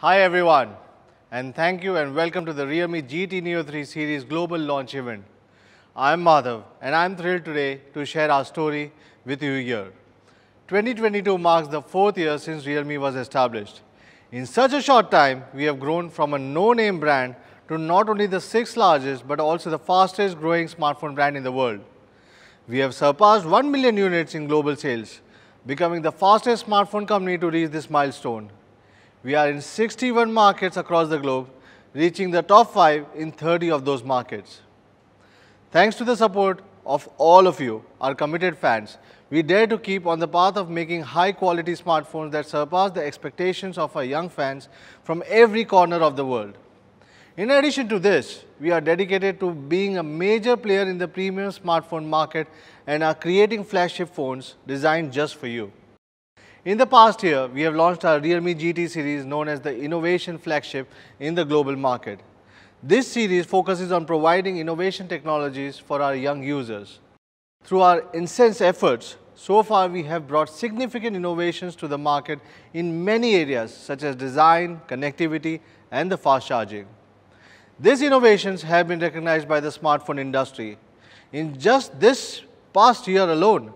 Hi everyone, and thank you and welcome to the Realme GT Neo 3 series global launch event. I am Madhav and I am thrilled today to share our story with you here. 2022 marks the 4th year since Realme was established. In such a short time, we have grown from a no-name brand to not only the 6th largest but also the fastest growing smartphone brand in the world. We have surpassed 1 million units in global sales, becoming the fastest smartphone company to reach this milestone. We are in 61 markets across the globe, reaching the top 5 in 30 of those markets. Thanks to the support of all of you, our committed fans, we dare to keep on the path of making high-quality smartphones that surpass the expectations of our young fans from every corner of the world. In addition to this, we are dedicated to being a major player in the premium smartphone market and are creating flagship phones designed just for you. In the past year, we have launched our Realme GT series known as the Innovation Flagship in the global market. This series focuses on providing innovation technologies for our young users. Through our incessant efforts, so far we have brought significant innovations to the market in many areas such as design, connectivity, and the fast charging. These innovations have been recognized by the smartphone industry. In just this past year alone,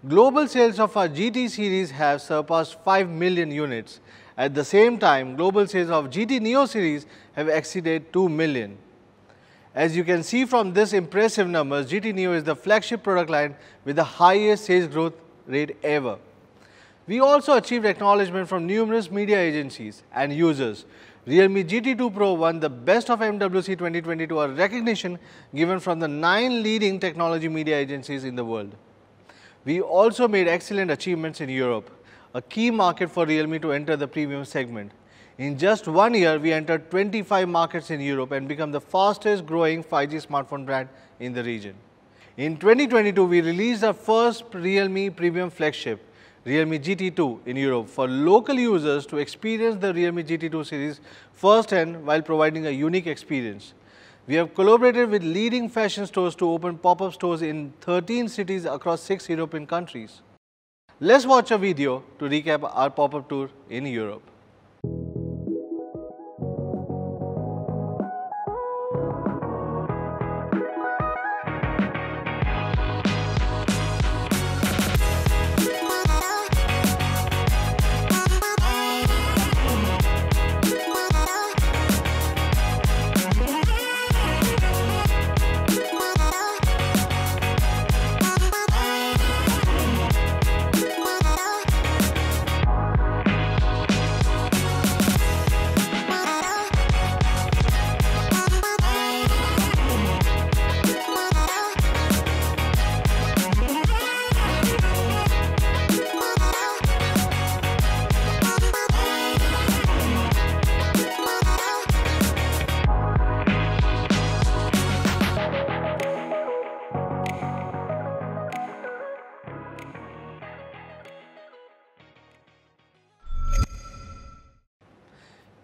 global sales of our GT series have surpassed 5 million units. At the same time, global sales of GT Neo series have exceeded 2 million. As you can see from this impressive numbers, GT Neo is the flagship product line with the highest sales growth rate ever. We also achieved acknowledgement from numerous media agencies and users. Realme GT2 Pro won the Best of MWC 2022, a recognition given from the 9 leading technology media agencies in the world. We also made excellent achievements in Europe, a key market for Realme to enter the premium segment. In just 1 year, we entered 25 markets in Europe and become the fastest growing 5G smartphone brand in the region. In 2022, we released our first Realme premium flagship, Realme GT2 in Europe, for local users to experience the Realme GT2 series firsthand while providing a unique experience. We have collaborated with leading fashion stores to open pop-up stores in 13 cities across 6 European countries. Let's watch a video to recap our pop-up tour in Europe.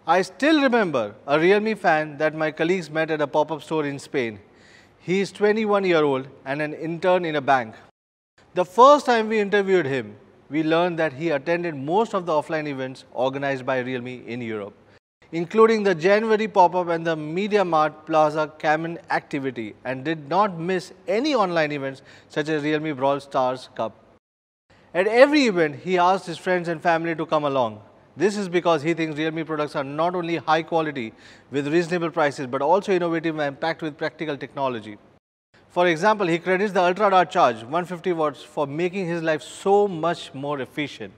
I still remember a Realme fan that my colleagues met at a pop-up store in Spain. He is 21-year-old and an intern in a bank. The first time we interviewed him, we learned that he attended most of the offline events organized by Realme in Europe, including the January pop-up and the Media Mart Plaza Cayman activity, and did not miss any online events such as Realme Brawl Stars Cup. At every event, he asked his friends and family to come along. This is because he thinks Realme products are not only high quality with reasonable prices but also innovative and packed with practical technology. For example, he credits the Ultra Dart Charge 150 watts for making his life so much more efficient.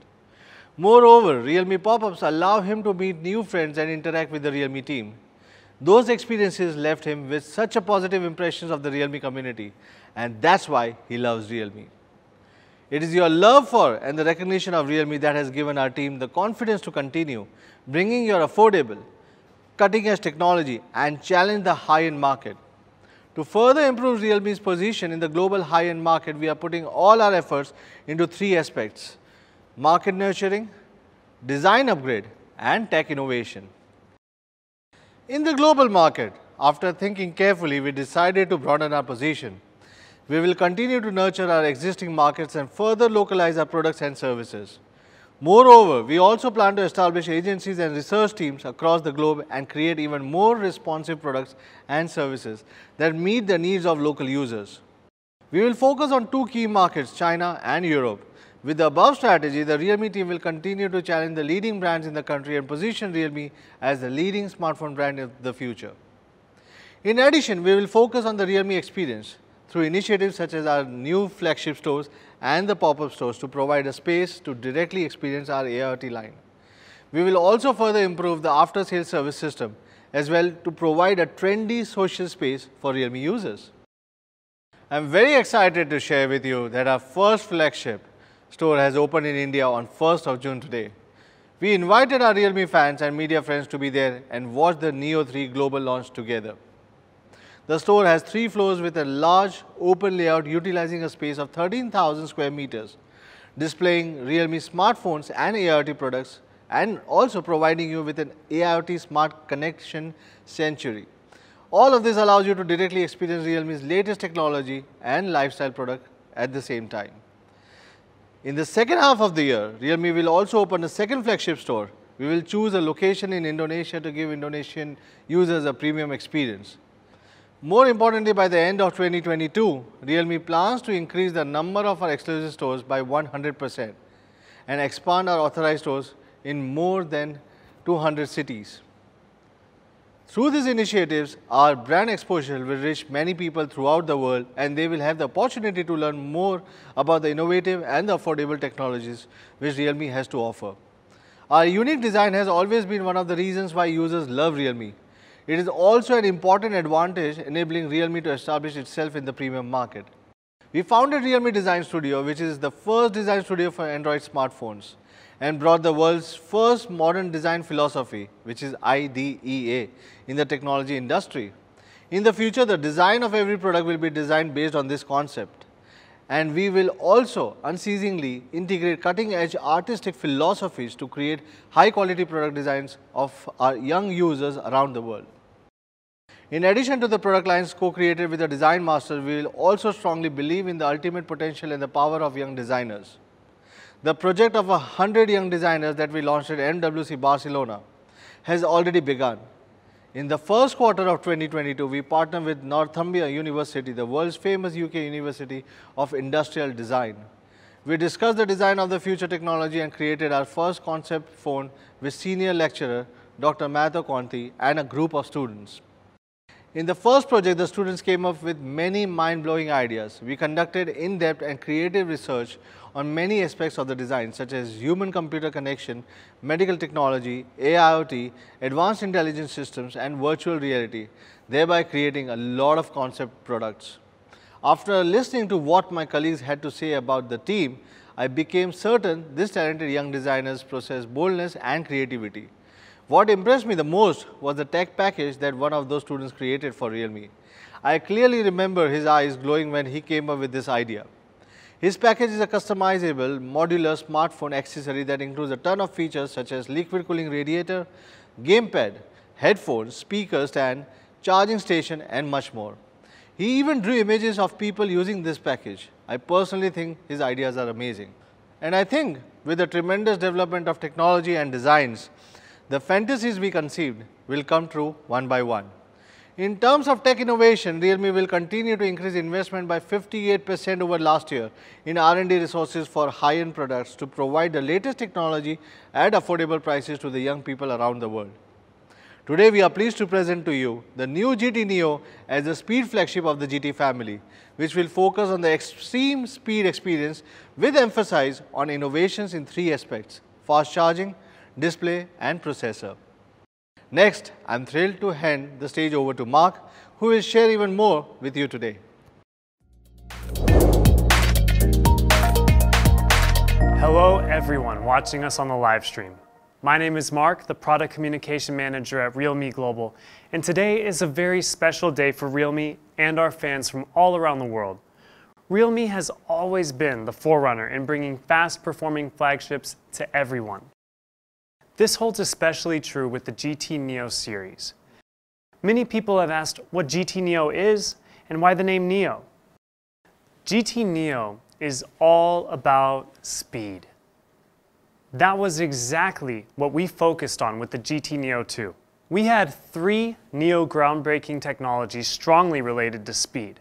Moreover, Realme pop-ups allow him to meet new friends and interact with the Realme team. Those experiences left him with such a positive impressions of the Realme community, and that's why he loves Realme. It is your love for and the recognition of Realme that has given our team the confidence to continue bringing your affordable, cutting-edge technology and challenge the high-end market. To further improve Realme's position in the global high-end market, we are putting all our efforts into 3 aspects: market nurturing, design upgrade, and tech innovation. In the global market, after thinking carefully, we decided to broaden our position. We will continue to nurture our existing markets and further localize our products and services. Moreover, we also plan to establish agencies and research teams across the globe and create even more responsive products and services that meet the needs of local users. We will focus on two key markets, China and Europe. With the above strategy, the Realme team will continue to challenge the leading brands in the country and position Realme as the leading smartphone brand of the future. In addition, we will focus on the Realme experience through initiatives such as our new flagship stores and the pop-up stores to provide a space to directly experience our AIoT line. We will also further improve the after-sales service system as well to provide a trendy social space for Realme users. I am very excited to share with you that our first flagship store has opened in India on 1st of June today. We invited our Realme fans and media friends to be there and watch the Neo 3 global launch together. The store has 3 floors with a large open layout utilizing a space of 13,000 square meters, displaying Realme smartphones and AIoT products and also providing you with an AIoT smart connection sanctuary. All of this allows you to directly experience Realme's latest technology and lifestyle product at the same time. In the second half of the year, Realme will also open a second flagship store. We will choose a location in Indonesia to give Indonesian users a premium experience. More importantly, by the end of 2022, Realme plans to increase the number of our exclusive stores by 100% and expand our authorized stores in more than 200 cities. Through these initiatives, our brand exposure will reach many people throughout the world and they will have the opportunity to learn more about the innovative and the affordable technologies which Realme has to offer. Our unique design has always been one of the reasons why users love Realme. It is also an important advantage enabling Realme to establish itself in the premium market. We founded Realme Design Studio, which is the first design studio for Android smartphones, and brought the world's first modern design philosophy, which is IDEA, in the technology industry. In the future, the design of every product will be designed based on this concept. And we will also unceasingly integrate cutting-edge artistic philosophies to create high-quality product designs of our young users around the world. In addition to the product lines co-created with the design masters, we will also strongly believe in the ultimate potential and the power of young designers. The project of 100 young designers that we launched at MWC Barcelona has already begun. In the first quarter of 2022, we partnered with Northumbria University, the world's famous UK University of Industrial Design. We discussed the design of the future technology and created our first concept phone with senior lecturer Dr. Matthew Conti and a group of students. In the first project, the students came up with many mind-blowing ideas. We conducted in-depth and creative research on many aspects of the design, such as human-computer connection, medical technology, AIoT, advanced intelligence systems, and virtual reality, thereby creating a lot of concept products. After listening to what my colleagues had to say about the team, I became certain these talented young designers possess boldness and creativity. What impressed me the most was the tech package that one of those students created for Realme. I clearly remember his eyes glowing when he came up with this idea. His package is a customizable, modular smartphone accessory that includes a ton of features such as liquid cooling radiator, gamepad, headphones, speaker stand, charging station, and much more. He even drew images of people using this package. I personally think his ideas are amazing. And I think with the tremendous development of technology and designs, the fantasies we conceived will come true one by one. In terms of tech innovation, Realme will continue to increase investment by 58% over last year in R&D resources for high-end products to provide the latest technology at affordable prices to the young people around the world. Today, we are pleased to present to you the new GT Neo as the speed flagship of the GT family, which will focus on the extreme speed experience with emphasis on innovations in 3 aspects: fast charging, display, and processor. Next, I am thrilled to hand the stage over to Mark, who will share even more with you today. Hello everyone watching us on the live stream. My name is Mark, the Product Communication Manager at Realme Global, and today is a very special day for Realme and our fans from all around the world. Realme has always been the forerunner in bringing fast-performing flagships to everyone. This holds especially true with the GT Neo series. Many people have asked what GT Neo is and why the name Neo. GT Neo is all about speed. That was exactly what we focused on with the GT Neo 2. We had 3 Neo groundbreaking technologies strongly related to speed.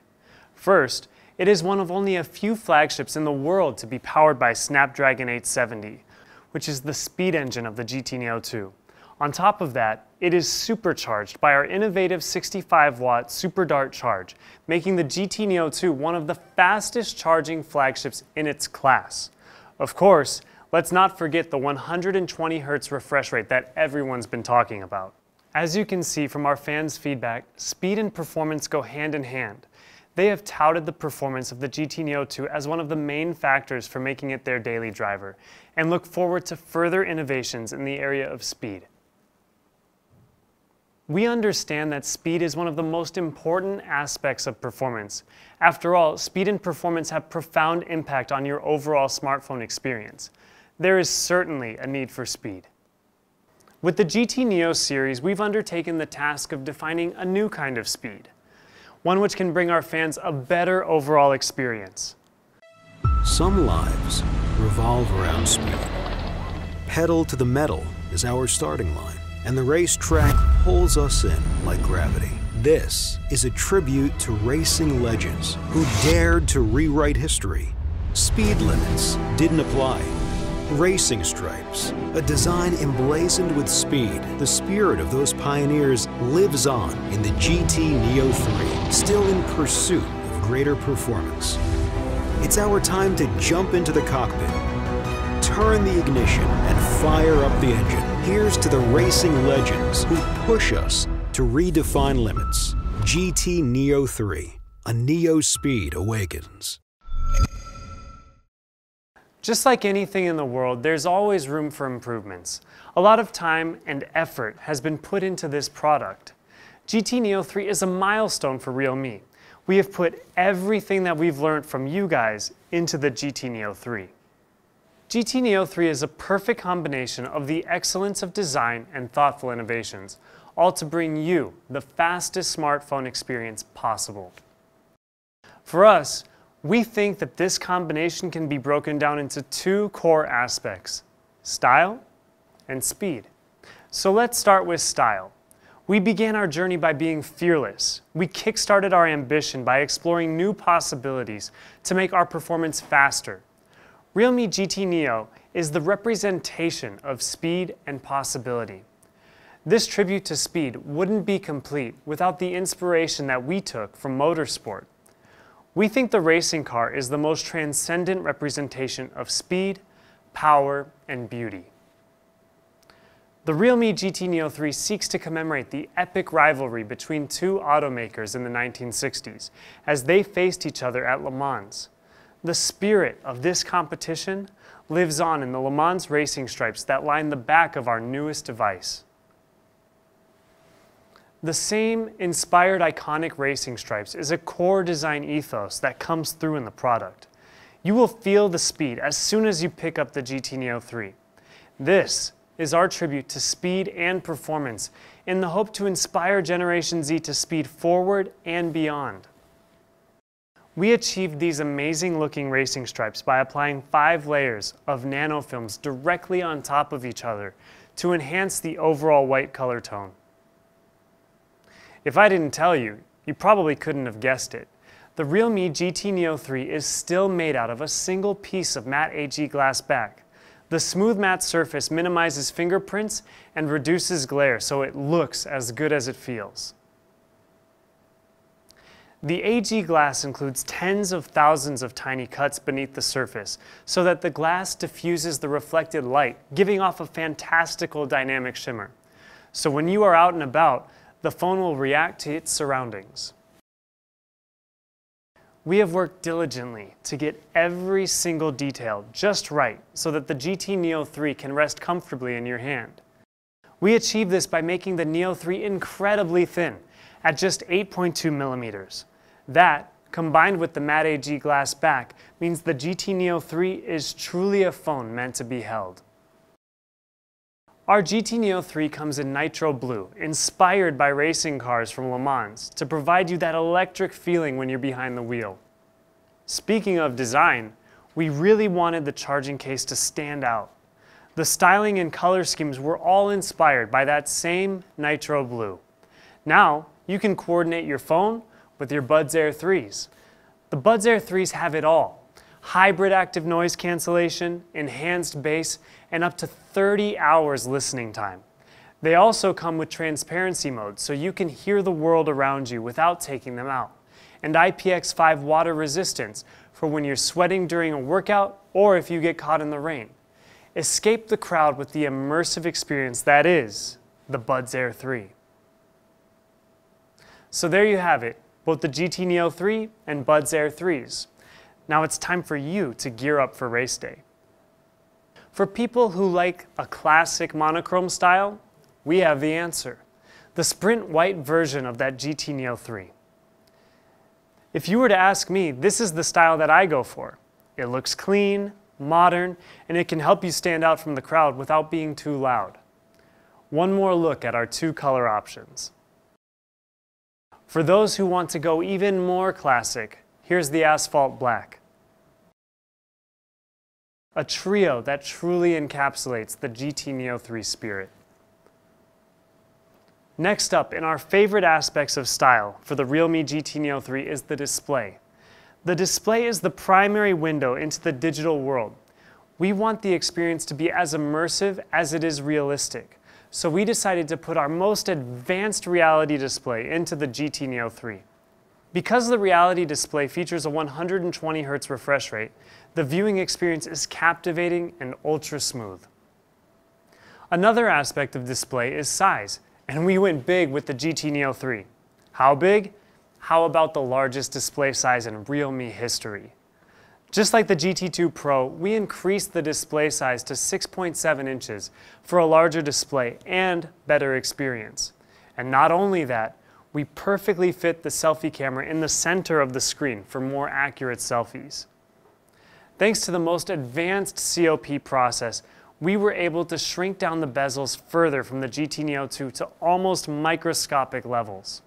First, it is one of only a few flagships in the world to be powered by Snapdragon 870, which is the speed engine of the GT Neo 2. On top of that, it is supercharged by our innovative 65-watt Super Dart charge, making the GT Neo 2 one of the fastest charging flagships in its class. Of course, let's not forget the 120 Hz refresh rate that everyone's been talking about. As you can see from our fans' feedback, speed and performance go hand in hand. They have touted the performance of the GT Neo 2 as one of the main factors for making it their daily driver, and look forward to further innovations in the area of speed. We understand that speed is one of the most important aspects of performance. After all, speed and performance have profound impact on your overall smartphone experience. There is certainly a need for speed. With the GT Neo series, we've undertaken the task of defining a new kind of speed, one which can bring our fans a better overall experience. Some lives revolve around speed. Pedal to the metal is our starting line, and the racetrack pulls us in like gravity. This is a tribute to racing legends who dared to rewrite history. Speed limits didn't apply. Racing stripes, a design emblazoned with speed. The spirit of those pioneers lives on in the GT Neo 3, still in pursuit of greater performance. It's our time to jump into the cockpit, turn the ignition, and fire up the engine. Here's to the racing legends who push us to redefine limits. GT Neo 3, a Neo speed awakens. Just like anything in the world, there's always room for improvements. A lot of time and effort has been put into this product. GT Neo 3 is a milestone for realme. We have put everything that we've learned from you guys into the GT Neo 3. GT Neo 3 is a perfect combination of the excellence of design and thoughtful innovations, all to bring you the fastest smartphone experience possible. For us, we think that this combination can be broken down into 2 core aspects: style and speed. So let's start with style. We began our journey by being fearless. We kickstarted our ambition by exploring new possibilities to make our performance faster. Realme GT Neo is the representation of speed and possibility. This tribute to speed wouldn't be complete without the inspiration that we took from motorsport. We think the racing car is the most transcendent representation of speed, power, and beauty. The realme GT Neo 3 seeks to commemorate the epic rivalry between 2 automakers in the 1960s as they faced each other at Le Mans. The spirit of this competition lives on in the Le Mans racing stripes that line the back of our newest device. The same inspired iconic racing stripes is a core design ethos that comes through in the product. You will feel the speed as soon as you pick up the GT Neo 3. This is our tribute to speed and performance in the hope to inspire Generation Z to speed forward and beyond. We achieved these amazing looking racing stripes by applying 5 layers of nanofilms directly on top of each other to enhance the overall white color tone. If I didn't tell you, you probably couldn't have guessed it. The realme GT Neo 3 is still made out of a single piece of matte AG glass back. The smooth matte surface minimizes fingerprints and reduces glare so it looks as good as it feels. The AG glass includes tens of thousands of tiny cuts beneath the surface so that the glass diffuses the reflected light, giving off a fantastical dynamic shimmer. So when you are out and about, the phone will react to its surroundings. We have worked diligently to get every single detail just right so that the GT Neo 3 can rest comfortably in your hand. We achieved this by making the Neo 3 incredibly thin, at just 8.2 millimeters. That, combined with the matte AG glass back, means the GT Neo 3 is truly a phone meant to be held. Our GT Neo 3 comes in nitro blue, inspired by racing cars from Le Mans, to provide you that electric feeling when you're behind the wheel. Speaking of design, we really wanted the charging case to stand out. The styling and color schemes were all inspired by that same nitro blue. Now, you can coordinate your phone with your Buds Air 3s. The Buds Air 3s have it all: hybrid active noise cancellation, enhanced bass, and up to 30 hours listening time. They also come with transparency mode, so you can hear the world around you without taking them out, and IPX5 water resistance for when you're sweating during a workout or if you get caught in the rain. Escape the crowd with the immersive experience that is the Buds Air 3. So there you have it, both the GT Neo 3 and Buds Air 3s. Now it's time for you to gear up for race day. For people who like a classic monochrome style, we have the answer: the Sprint white version of that GT Neo 3. If you were to ask me, this is the style that I go for. It looks clean, modern, and it can help you stand out from the crowd without being too loud. One more look at our two color options. For those who want to go even more classic, here's the Asphalt Black. A trio that truly encapsulates the GT Neo 3 spirit. Next up, in our favorite aspects of style for the realme GT Neo 3 is the display. The display is the primary window into the digital world. We want the experience to be as immersive as it is realistic, so we decided to put our most advanced reality display into the GT Neo 3. Because the reality display features a 120 Hz refresh rate, the viewing experience is captivating and ultra smooth. Another aspect of display is size, and we went big with the GT Neo 3. How big? How about the largest display size in realme history? Just like the GT2 Pro, we increased the display size to 6.7 inches for a larger display and better experience. And not only that, we perfectly fit the selfie camera in the center of the screen for more accurate selfies. Thanks to the most advanced COP process, we were able to shrink down the bezels further from the GT Neo 2 to almost microscopic levels.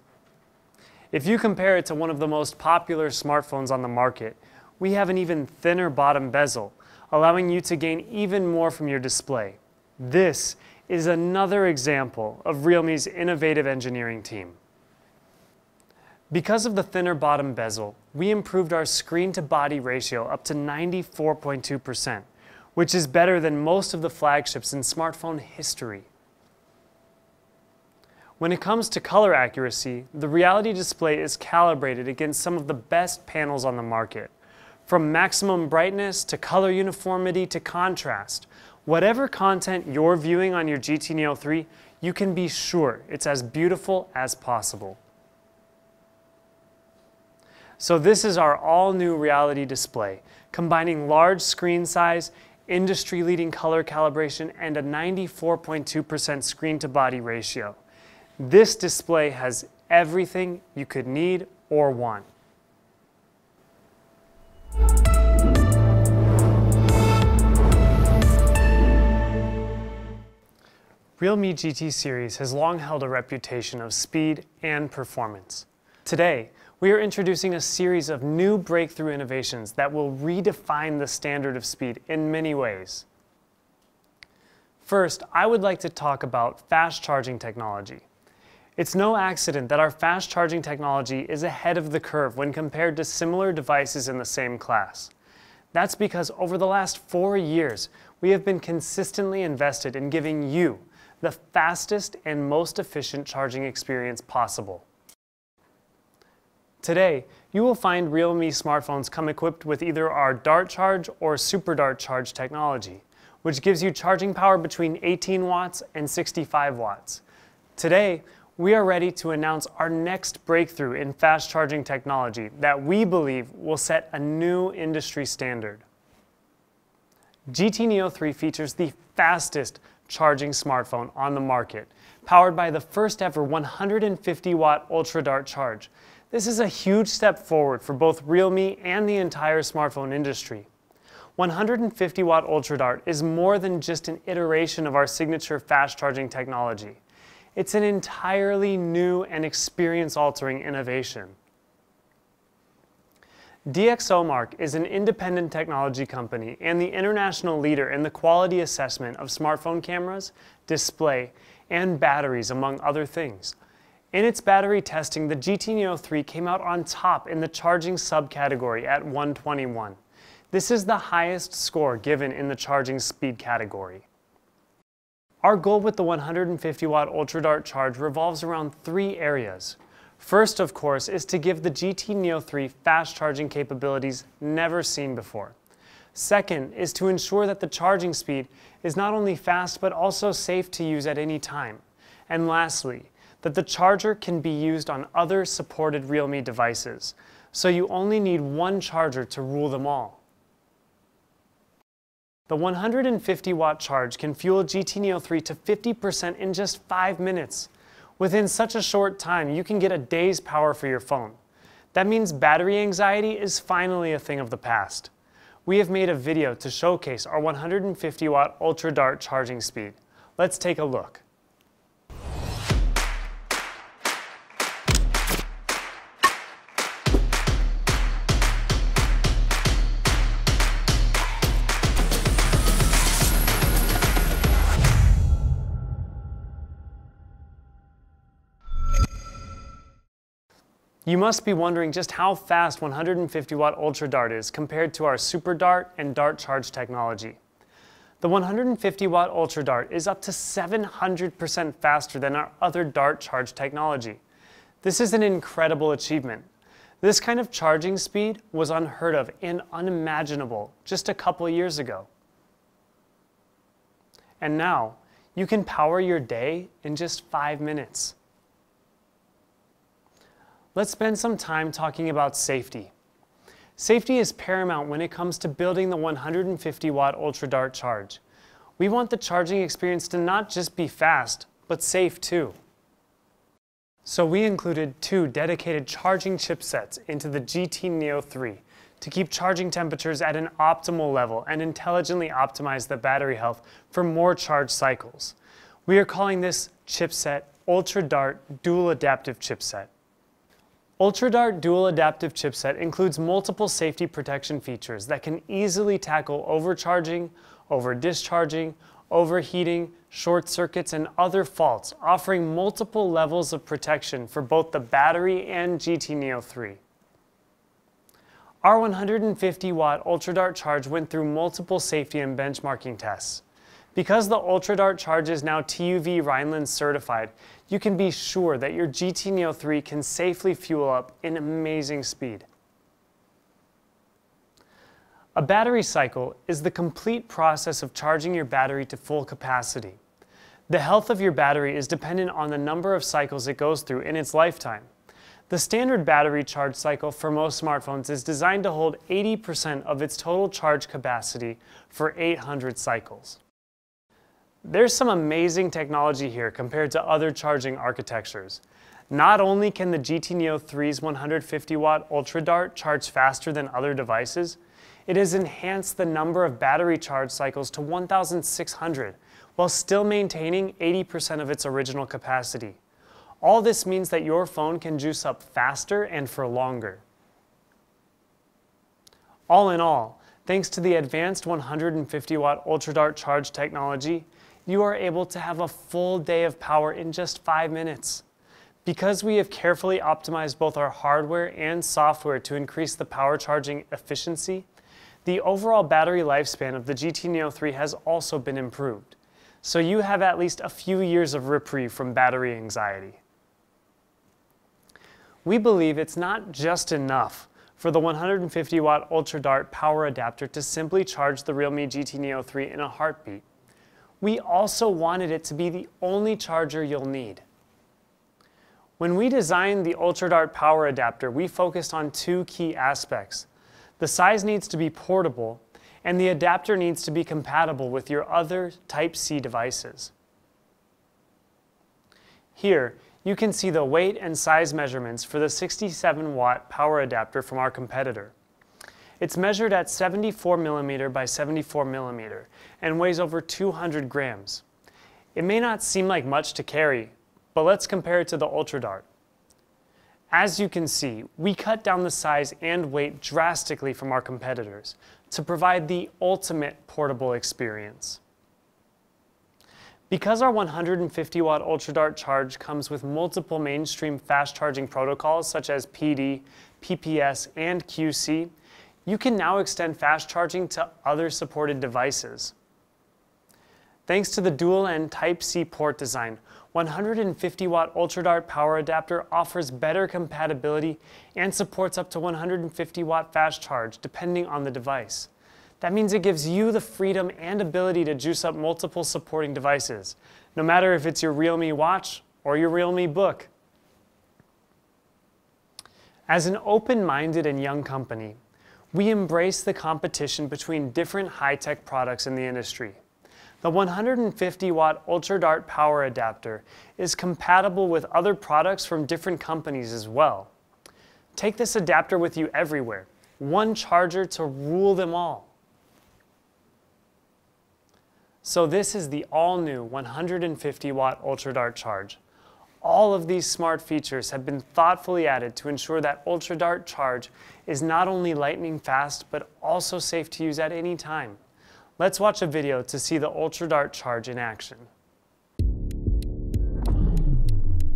If you compare it to one of the most popular smartphones on the market, we have an even thinner bottom bezel, allowing you to gain even more from your display. This is another example of realme's innovative engineering team. Because of the thinner bottom bezel, we improved our screen-to-body ratio up to 94.2%, which is better than most of the flagships in smartphone history. When it comes to color accuracy, the reality display is calibrated against some of the best panels on the market. From maximum brightness to color uniformity to contrast, whatever content you're viewing on your GT Neo 3, you can be sure it's as beautiful as possible. So this is our all-new reality display, combining large screen size, industry-leading color calibration, and a 94.2% screen-to-body ratio. This display has everything you could need or want. Realme GT series has long held a reputation of speed and performance. Today, we are introducing a series of new breakthrough innovations that will redefine the standard of speed in many ways. First, I would like to talk about fast charging technology. It's no accident that our fast charging technology is ahead of the curve when compared to similar devices in the same class. That's because over the last 4 years, we have been consistently invested in giving you the fastest and most efficient charging experience possible. Today, you will find Realme smartphones come equipped with either our Dart Charge or Super Dart Charge technology, which gives you charging power between 18 watts and 65 watts. Today, we are ready to announce our next breakthrough in fast charging technology that we believe will set a new industry standard. GT Neo 3 features the fastest charging smartphone on the market, powered by the first ever 150 watt Ultra Dart Charge. This is a huge step forward for both Realme and the entire smartphone industry. 150 watt Ultra Dart is more than just an iteration of our signature fast charging technology. It's an entirely new and experience-altering innovation. DxOMark is an independent technology company and the international leader in the quality assessment of smartphone cameras, display, and batteries, among other things. In its battery testing, the GT Neo 3 came out on top in the charging subcategory at 121. This is the highest score given in the charging speed category. Our goal with the 150-watt Ultra Dart charge revolves around 3 areas. First, of course, is to give the GT Neo 3 fast charging capabilities never seen before. Second is to ensure that the charging speed is not only fast but also safe to use at any time. And lastly, that the charger can be used on other supported realme devices, so you only need one charger to rule them all. The 150-watt charge can fuel GT Neo 3 to 50% in just 5 minutes. Within such a short time, you can get a day's power for your phone. That means battery anxiety is finally a thing of the past. We have made a video to showcase our 150-watt Ultra Dart charging speed. Let's take a look. You must be wondering just how fast 150-watt Ultra Dart is compared to our Super Dart and Dart Charge technology. The 150-watt Ultra Dart is up to 700% faster than our other Dart Charge technology. This is an incredible achievement. This kind of charging speed was unheard of and unimaginable just a couple years ago. And now, you can power your day in just 5 minutes. Let's spend some time talking about safety. Safety is paramount when it comes to building the 150-watt Ultra Dart charge. We want the charging experience to not just be fast, but safe too. So we included 2 dedicated charging chipsets into the GT Neo 3 to keep charging temperatures at an optimal level and intelligently optimize the battery health for more charge cycles. We are calling this chipset Ultra Dart Dual Adaptive Chipset. Ultra Dart Dual Adaptive Chipset includes multiple safety protection features that can easily tackle overcharging, over-discharging, overheating, short circuits, and other faults, offering multiple levels of protection for both the battery and GT Neo 3. Our 150-watt Ultra Dart charge went through multiple safety and benchmarking tests. Because the Ultra Dart charge is now TÜV Rheinland certified, you can be sure that your GT Neo 3 can safely fuel up in amazing speed. A battery cycle is the complete process of charging your battery to full capacity. The health of your battery is dependent on the number of cycles it goes through in its lifetime. The standard battery charge cycle for most smartphones is designed to hold 80% of its total charge capacity for 800 cycles. There's some amazing technology here compared to other charging architectures. Not only can the GT Neo 3's 150-watt Ultra Dart charge faster than other devices, it has enhanced the number of battery charge cycles to 1,600, while still maintaining 80% of its original capacity. All this means that your phone can juice up faster and for longer. All in all, thanks to the advanced 150-watt Ultra Dart charge technology, you are able to have a full day of power in just 5 minutes. Because we have carefully optimized both our hardware and software to increase the power charging efficiency, the overall battery lifespan of the GT Neo 3 has also been improved. So you have at least a few years of reprieve from battery anxiety. We believe it's not just enough for the 150-watt Ultra Dart power adapter to simply charge the realme GT Neo 3 in a heartbeat. We also wanted it to be the only charger you'll need. When we designed the Ultra Dart power adapter, we focused on 2 key aspects. The size needs to be portable, and the adapter needs to be compatible with your other Type-C devices. Here, you can see the weight and size measurements for the 67-watt power adapter from our competitor. It's measured at 74mm by 74mm and weighs over 200 grams. It may not seem like much to carry, but let's compare it to the Ultra Dart. As you can see, we cut down the size and weight drastically from our competitors to provide the ultimate portable experience. Because our 150 watt Ultra Dart charge comes with multiple mainstream fast charging protocols such as PD, PPS, and QC, you can now extend fast charging to other supported devices. Thanks to the dual-end Type-C port design, 150 watt Ultra Dart power adapter offers better compatibility and supports up to 150 watt fast charge depending on the device. That means it gives you the freedom and ability to juice up multiple supporting devices, no matter if it's your realme watch or your realme book. As an open-minded and young company, we embrace the competition between different high-tech products in the industry. The 150 watt Ultra Dart power adapter is compatible with other products from different companies as well. Take this adapter with you everywhere, one charger to rule them all. So this is the all-new 150 watt Ultra Dart charge. All of these smart features have been thoughtfully added to ensure that Ultra Dart charge is not only lightning fast, but also safe to use at any time. Let's watch a video to see the Ultra Dart charge in action.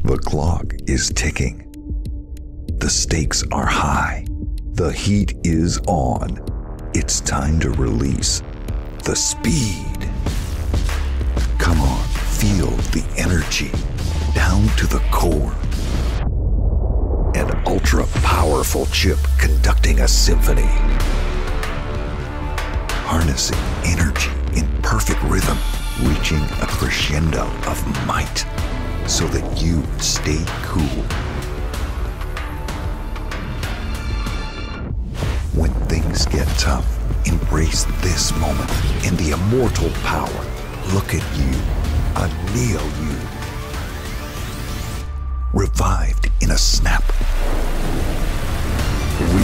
The clock is ticking. The stakes are high. The heat is on. It's time to release the speed. Come on, feel the energy down to the core. An ultra-powerful chip conducting a symphony. Harnessing energy in perfect rhythm, reaching a crescendo of might so that you stay cool. When things get tough, embrace this moment in the immortal power. Look at you, anneal you. Revived in a snap.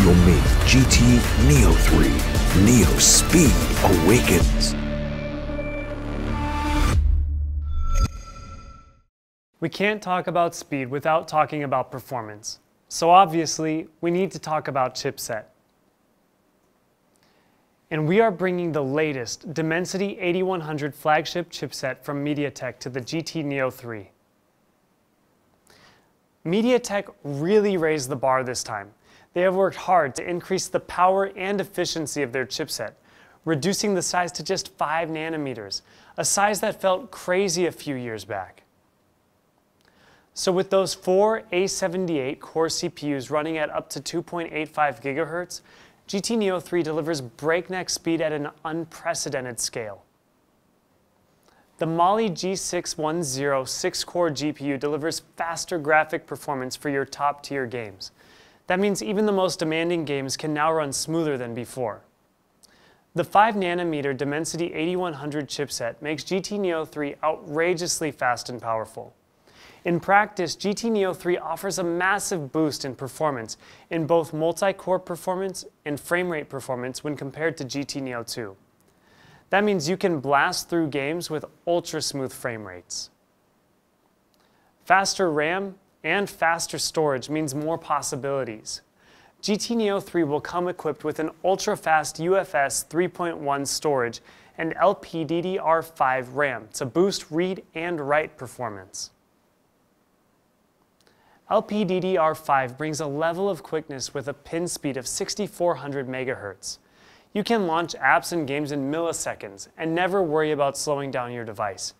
realme GT Neo 3. Neo Speed awakens. We can't talk about speed without talking about performance. So obviously, we need to talk about chipset. And we are bringing the latest Dimensity 8100 flagship chipset from MediaTek to the GT Neo 3. MediaTek really raised the bar this time. They have worked hard to increase the power and efficiency of their chipset, reducing the size to just 5 nanometers, a size that felt crazy a few years back. So with those 4 A78 core CPUs running at up to 2.85 gigahertz, GT Neo 3 delivers breakneck speed at an unprecedented scale. The Mali G610 6-core GPU delivers faster graphic performance for your top-tier games. That means even the most demanding games can now run smoother than before. The 5nm Dimensity 8100 chipset makes GT Neo 3 outrageously fast and powerful. In practice, GT Neo 3 offers a massive boost in performance in both multi-core performance and frame rate performance when compared to GT Neo 2. That means you can blast through games with ultra-smooth frame rates. Faster RAM and faster storage means more possibilities. GT Neo 3 will come equipped with an ultra-fast UFS 3.1 storage and LPDDR5 RAM to boost read and write performance. LPDDR5 brings a level of quickness with a pin speed of 6400 MHz. You can launch apps and games in milliseconds and never worry about slowing down your device,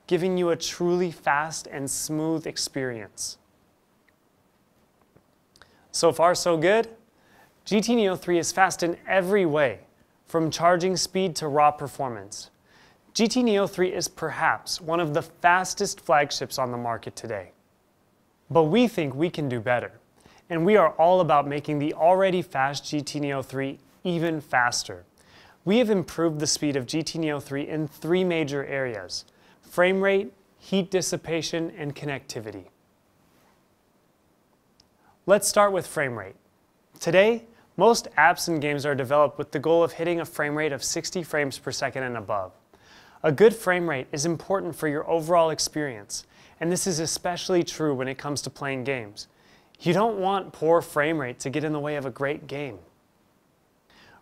giving you a truly fast and smooth experience. So far, so good? GT Neo 3 is fast in every way, from charging speed to raw performance. GT Neo 3 is perhaps one of the fastest flagships on the market today. But we think we can do better, and we are all about making the already fast GT Neo 3 even faster. We have improved the speed of GT Neo 3 in 3 major areas: frame rate, heat dissipation, and connectivity. Let's start with frame rate. Today, most apps and games are developed with the goal of hitting a frame rate of 60 frames per second and above. A good frame rate is important for your overall experience, and this is especially true when it comes to playing games. You don't want poor frame rate to get in the way of a great game.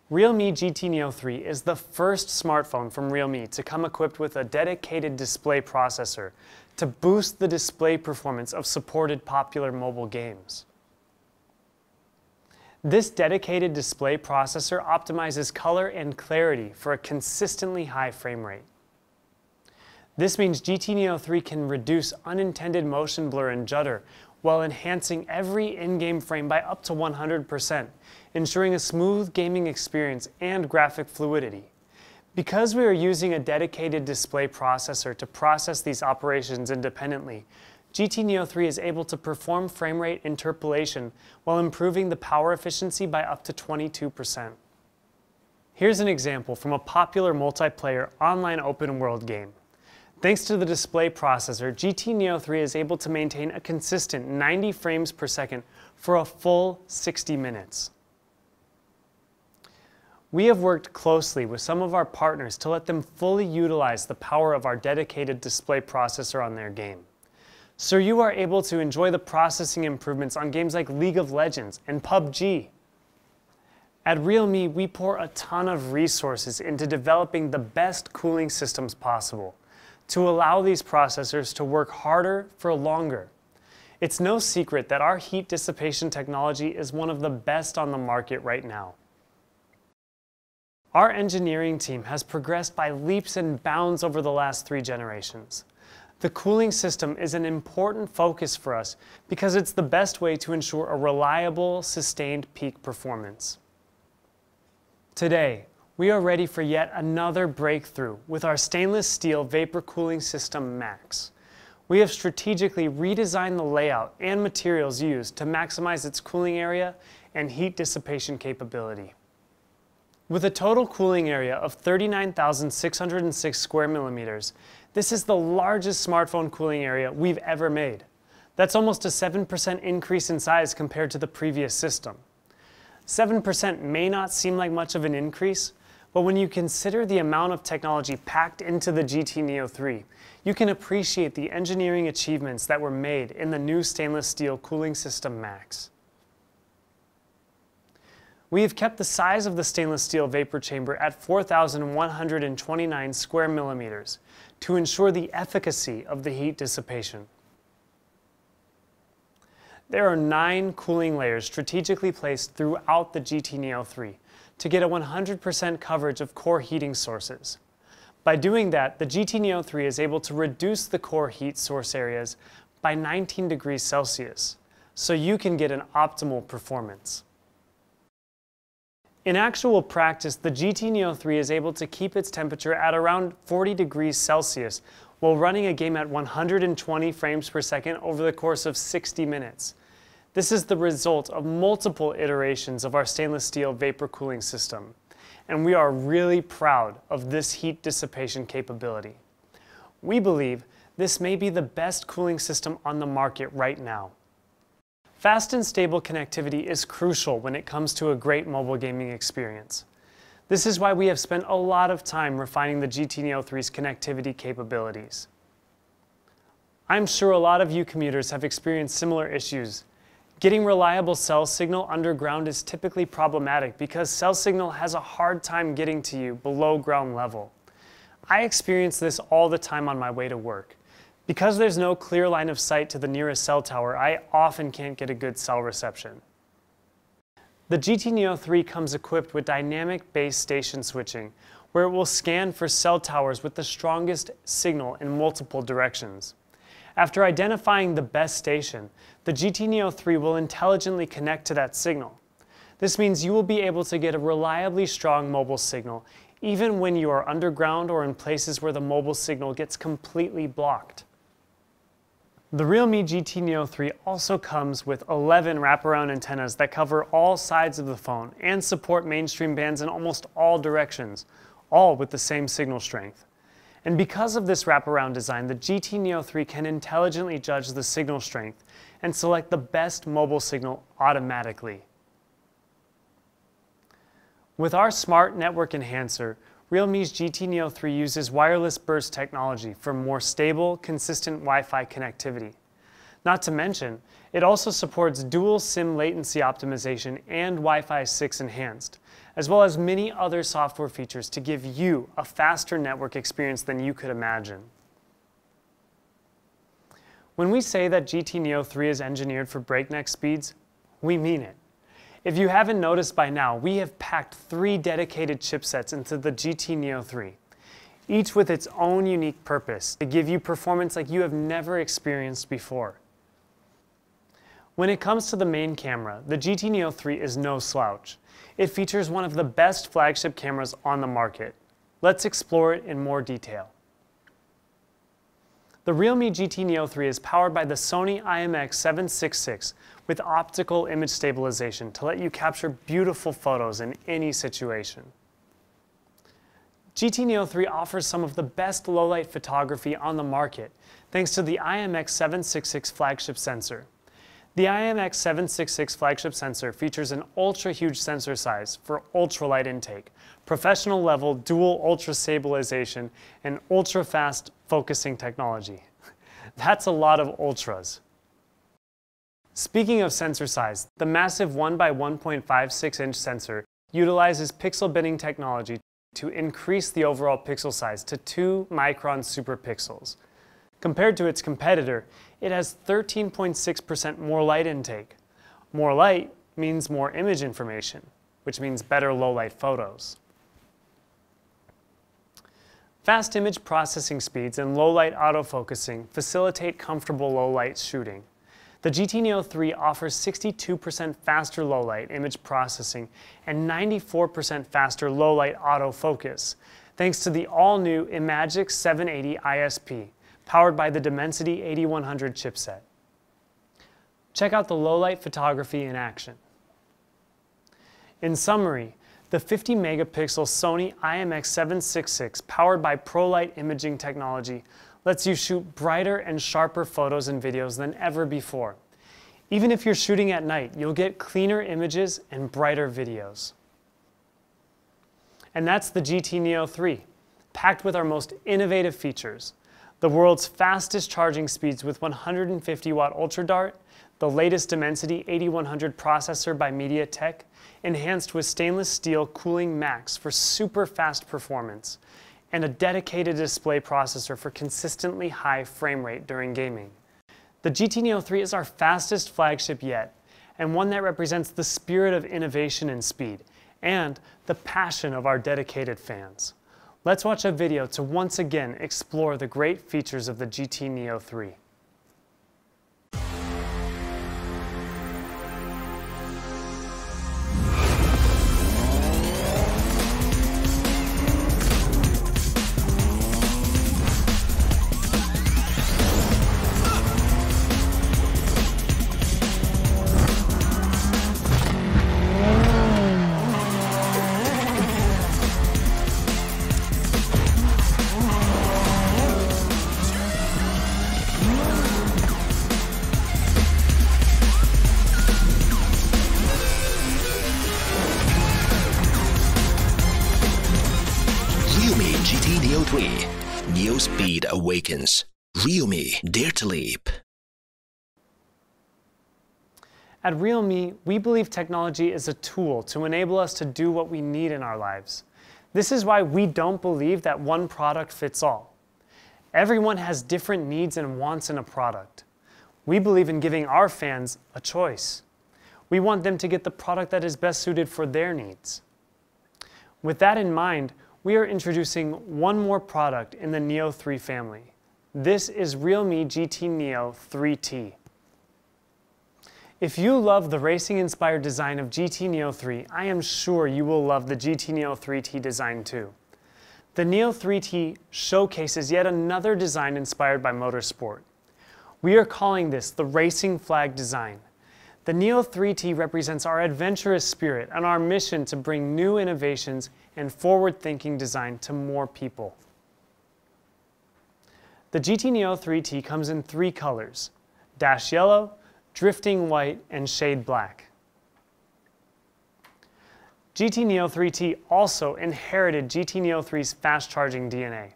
Realme GT Neo 3 is the first smartphone from Realme to come equipped with a dedicated display processor to boost the display performance of supported popular mobile games. This dedicated display processor optimizes color and clarity for a consistently high frame rate. This means GT Neo 3 can reduce unintended motion blur and judder while enhancing every in-game frame by up to 100%, ensuring a smooth gaming experience and graphic fluidity. Because we are using a dedicated display processor to process these operations independently, GT Neo 3 is able to perform frame rate interpolation while improving the power efficiency by up to 22%. Here's an example from a popular multiplayer online open world game. Thanks to the display processor, GT Neo 3 is able to maintain a consistent 90 frames per second for a full 60 minutes. We have worked closely with some of our partners to let them fully utilize the power of our dedicated display processor on their game. So you are able to enjoy the processing improvements on games like League of Legends and PUBG. At Realme, we pour a ton of resources into developing the best cooling systems possible to allow these processors to work harder for longer. It's no secret that our heat dissipation technology is one of the best on the market right now. Our engineering team has progressed by leaps and bounds over the last 3 generations. The cooling system is an important focus for us because it's the best way to ensure a reliable, sustained peak performance. Today, we are ready for yet another breakthrough with our stainless steel vapor cooling system Max. We have strategically redesigned the layout and materials used to maximize its cooling area and heat dissipation capability. With a total cooling area of 39,606 square millimeters, this is the largest smartphone cooling area we've ever made. That's almost a 7% increase in size compared to the previous system. 7% may not seem like much of an increase, but when you consider the amount of technology packed into the GT Neo 3, you can appreciate the engineering achievements that were made in the new stainless steel cooling system Max. We have kept the size of the stainless steel vapor chamber at 4,129 square millimeters to ensure the efficacy of the heat dissipation. There are 9 cooling layers strategically placed throughout the GT Neo 3 to get a 100% coverage of core heating sources. By doing that, the GT Neo 3 is able to reduce the core heat source areas by 19 degrees Celsius, so you can get an optimal performance. In actual practice, the GT Neo 3 is able to keep its temperature at around 40 degrees Celsius while running a game at 120 frames per second over the course of 60 minutes. This is the result of multiple iterations of our stainless steel vapor cooling system, and we are really proud of this heat dissipation capability. We believe this may be the best cooling system on the market right now. Fast and stable connectivity is crucial when it comes to a great mobile gaming experience. This is why we have spent a lot of time refining the GT Neo 3's connectivity capabilities. I'm sure a lot of you commuters have experienced similar issues. Getting reliable cell signal underground is typically problematic because cell signal has a hard time getting to you below ground level. I experience this all the time on my way to work. Because there's no clear line of sight to the nearest cell tower, I often can't get a good cell reception. The GT Neo 3 comes equipped with dynamic base station switching, where it will scan for cell towers with the strongest signal in multiple directions. After identifying the best station, the GT Neo 3 will intelligently connect to that signal. This means you will be able to get a reliably strong mobile signal even when you are underground or in places where the mobile signal gets completely blocked. The Realme GT Neo 3 also comes with 11 wraparound antennas that cover all sides of the phone and support mainstream bands in almost all directions, all with the same signal strength. And because of this wraparound design, the GT Neo 3 can intelligently judge the signal strength and select the best mobile signal automatically. With our smart network enhancer, Realme's GT Neo 3 uses wireless burst technology for more stable, consistent Wi-Fi connectivity. Not to mention, it also supports dual SIM latency optimization and Wi-Fi 6 enhanced, as well as many other software features to give you a faster network experience than you could imagine. When we say that GT Neo 3 is engineered for breakneck speeds, we mean it. If you haven't noticed by now, we have packed 3 dedicated chipsets into the GT Neo 3, each with its own unique purpose to give you performance like you have never experienced before. When it comes to the main camera, the GT Neo 3 is no slouch. It features one of the best flagship cameras on the market. Let's explore it in more detail. The realme GT Neo 3 is powered by the Sony IMX766 with optical image stabilization to let you capture beautiful photos in any situation. GT Neo 3 offers some of the best low-light photography on the market thanks to the IMX766 flagship sensor. The IMX766 flagship sensor features an ultra-huge sensor size for ultralight intake, professional-level dual ultra stabilization, and ultra-fast focusing technology. That's a lot of ultras. Speaking of sensor size, the massive 1x1.56-inch sensor utilizes pixel binning technology to increase the overall pixel size to 2 micron superpixels. Compared to its competitor, it has 13.6% more light intake. More light means more image information, which means better low-light photos. Fast image processing speeds and low-light autofocusing facilitate comfortable low-light shooting. The GT Neo 3 offers 62% faster low-light image processing and 94% faster low-light autofocus, thanks to the all-new Imagic 780 ISP, powered by the Dimensity 8100 chipset. Check out the low-light photography in action. In summary, the 50-megapixel Sony IMX766 powered by ProLight imaging technology lets you shoot brighter and sharper photos and videos than ever before. Even if you're shooting at night, you'll get cleaner images and brighter videos. And that's the GT Neo 3, packed with our most innovative features. The world's fastest charging speeds with 150-watt Ultra Dart, the latest Dimensity 8100 processor by MediaTek, enhanced with stainless steel cooling max for super fast performance, and a dedicated display processor for consistently high frame rate during gaming. The GT Neo 3 is our fastest flagship yet, and one that represents the spirit of innovation and speed, and the passion of our dedicated fans. Let's watch a video to once again explore the great features of the GT Neo 3. GT Neo 3. New speed awakens. Realme, dare to leap. At Realme, we believe technology is a tool to enable us to do what we need in our lives. This is why we don't believe that one product fits all. Everyone has different needs and wants in a product. We believe in giving our fans a choice. We want them to get the product that is best suited for their needs. With that in mind, we are introducing one more product in the Neo 3 family. This is Realme GT Neo 3T. If you love the racing-inspired design of GT Neo 3, I am sure you will love the GT Neo 3T design too. The Neo 3T showcases yet another design inspired by motorsport. We are calling this the Racing Flag design. The Neo 3T represents our adventurous spirit and our mission to bring new innovations and forward-thinking design to more people. The GT Neo 3T comes in 3 colors: dash yellow, drifting white, and shade black. GT Neo 3T also inherited GT Neo 3's fast charging DNA.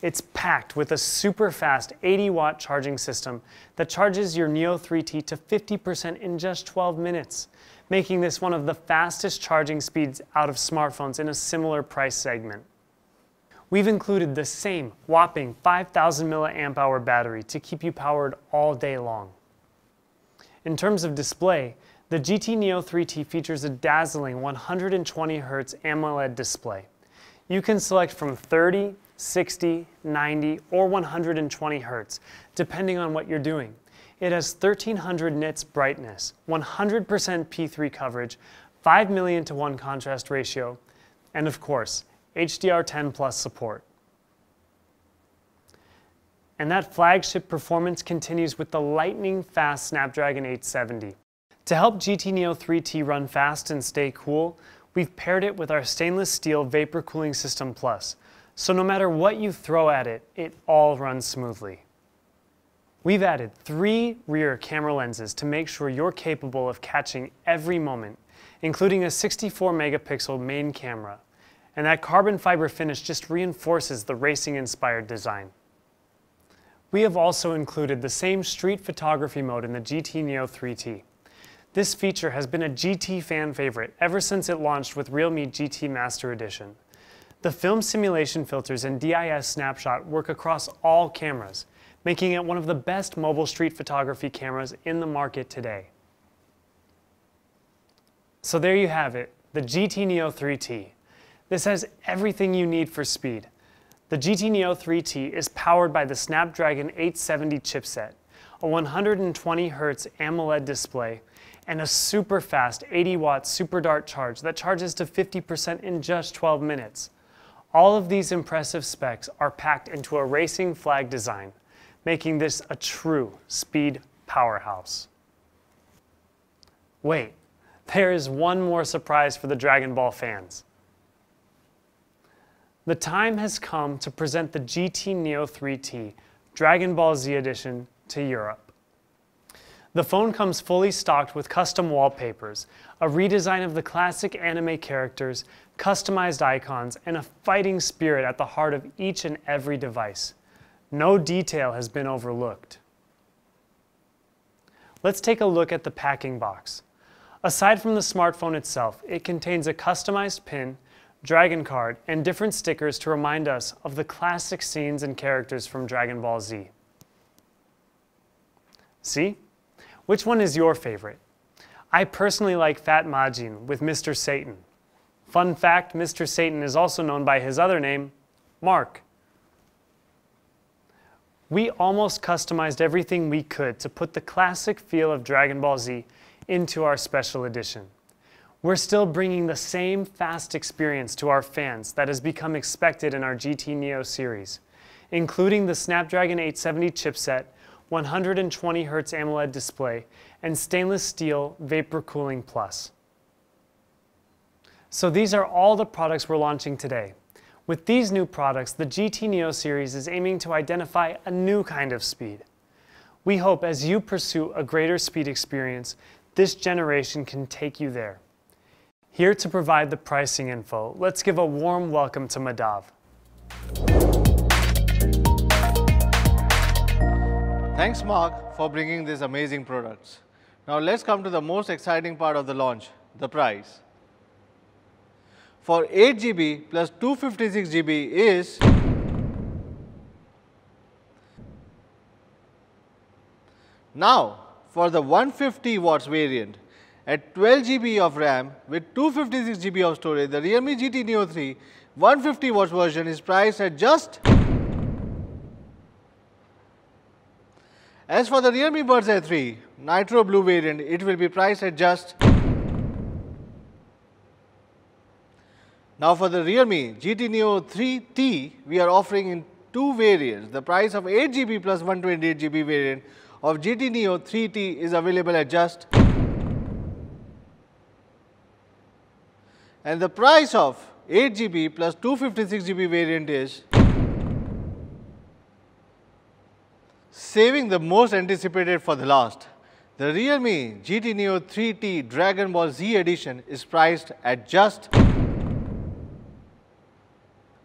It's packed with a super fast 80-watt charging system that charges your Neo 3T to 50% in just 12 minutes, making this one of the fastest charging speeds out of smartphones in a similar price segment. We've included the same whopping 5,000 mAh battery to keep you powered all day long. In terms of display, the GT Neo 3T features a dazzling 120Hz AMOLED display. You can select from 30, 60, 90, or 120 Hz, depending on what you're doing. It has 1300 nits brightness, 100% P3 coverage, 5 million to 1 contrast ratio, and of course, HDR10 Plus support. And that flagship performance continues with the lightning-fast Snapdragon 870. To help GT Neo 3T run fast and stay cool, we've paired it with our stainless steel Vapor Cooling System Plus, so no matter what you throw at it, it all runs smoothly. We've added 3 rear camera lenses to make sure you're capable of catching every moment, including a 64-megapixel main camera, and that carbon fiber finish just reinforces the racing-inspired design. We have also included the same street photography mode in the GT Neo 3T. This feature has been a GT fan favorite ever since it launched with realme GT Master Edition. The film simulation filters and DIS snapshot work across all cameras, making it one of the best mobile street photography cameras in the market today. So there you have it, the GT Neo 3T. This has everything you need for speed. The GT Neo 3T is powered by the Snapdragon 870 chipset, a 120Hz AMOLED display, and a super fast 80-watt Super Dart charge that charges to 50% in just 12 minutes. All of these impressive specs are packed into a racing flag design, making this a true speed powerhouse. Wait, there is one more surprise for the Dragon Ball fans. The time has come to present the GT Neo 3T Dragon Ball Z Edition to Europe. The phone comes fully stocked with custom wallpapers, a redesign of the classic anime characters, customized icons, and a fighting spirit at the heart of each and every device. No detail has been overlooked. Let's take a look at the packing box. Aside from the smartphone itself, it contains a customized pin, Dragon card, and different stickers to remind us of the classic scenes and characters from Dragon Ball Z. See? Which one is your favorite? I personally like Fat Majin with Mr. Satan. Fun fact, Mr. Satan is also known by his other name, Mark. We almost customized everything we could to put the classic feel of Dragon Ball Z into our special edition. We're still bringing the same fast experience to our fans that has become expected in our GT Neo series, including the Snapdragon 870 chipset, 120Hz AMOLED display, and stainless steel Vapor Cooling Plus. So these are all the products we're launching today. With these new products, the GT Neo series is aiming to identify a new kind of speed. We hope as you pursue a greater speed experience, this generation can take you there. Here to provide the pricing info, let's give a warm welcome to Madhav. Thanks, Mark, for bringing these amazing products. Now let's come to the most exciting part of the launch, the price. For 8 GB plus 256 GB is now for the 150 watts variant at 12 GB of RAM with 256 GB of storage, the Realme GT Neo 3 150 watts version is priced at just. As for the Realme Buds Air 3 Nitro Blue variant, it will be priced at just. Now for the Realme GT Neo 3T, we are offering in 2 variants. The price of 8 GB plus 128 GB variant of GT Neo 3T is available at just. And the price of 8 GB plus 256 GB variant is. Saving the most anticipated for the last, the Realme GT Neo 3T Dragon Ball Z Edition is priced at just.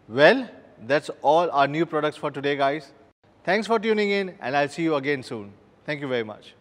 Well, that's all our new products for today, guys. Thanks for tuning in, and I'll see you again soon. Thank you very much.